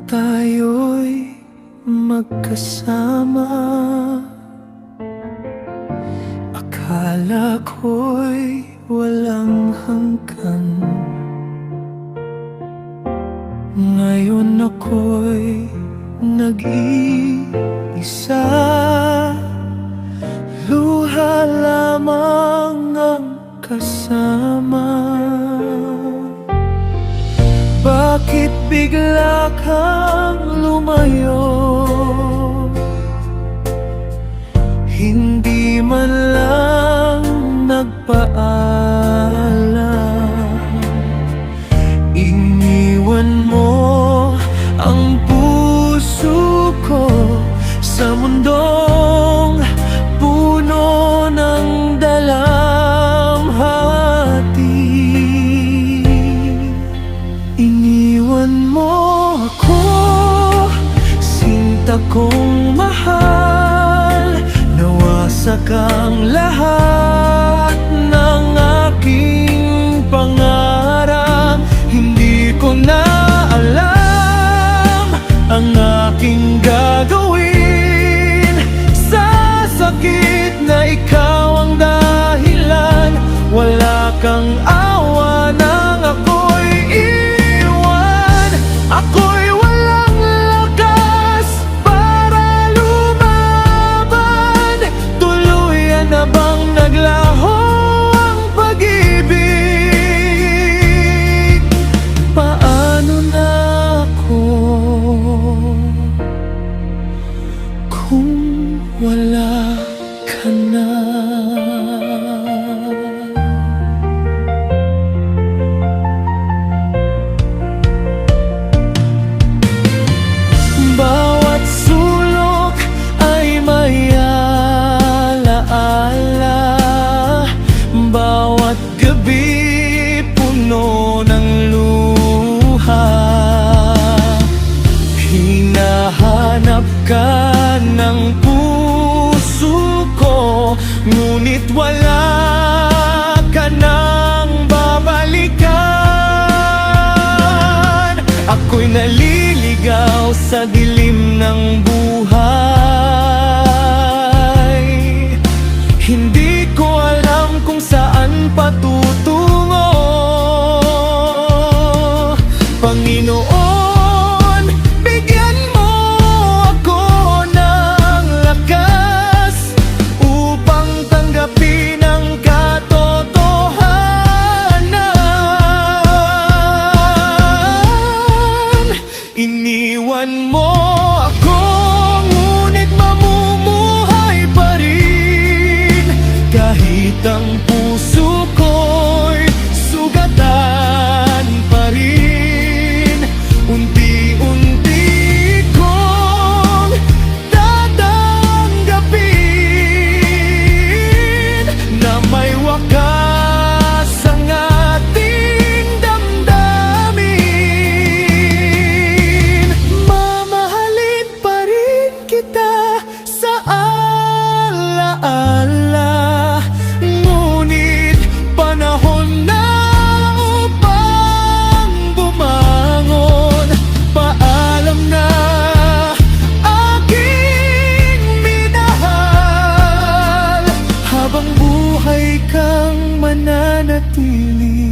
tayo'y magkasama. Akala ko'y walang hanggan, ngayon ako'y nag-iisa. Luha lamang ang kasama. Bakit bigla kang lumayo? Hindi man lang nagpaalam. Iniwan mo ang puso ko sa mundong puno ng dalamhati. Iniwan mo ako, sinta kong mahal. Nawasak ang lahat ng aking pangarap. Hindi ko na alam ang aking gagawin sa sakit na ikaw ang dahilan. Wala kang awa nang ako'y iwan. Ako'y walang lakas para lumaban. Tuluyan na bang naglaho ang pag-ibig? Paano na ako kung wala ka na? Bawat sulok ay may alaala. Bawat gabi puno ng luha. Hinahanap ka ng puso ko, ngunit wala ka nang babalikan. Ako'y naliligaw sa dilim ng buhay. Hindi ko alam kung saan patutungo. Panginoon, bigyan mo ako ng lakas upang tanggapin ang katotohanan. Iniwan mo ako, ngunit mamumuhay pa rin. Kahit ang puso ko'y sugatan pa rin. Unti-unti kong tatanggapin na may wakas ang ating damdamin. Mamahalin pa rin kita sa alaala. Ngunit panahon na upang bumangon. Paalam na, aking minahal. Habang buhay kang mananatili.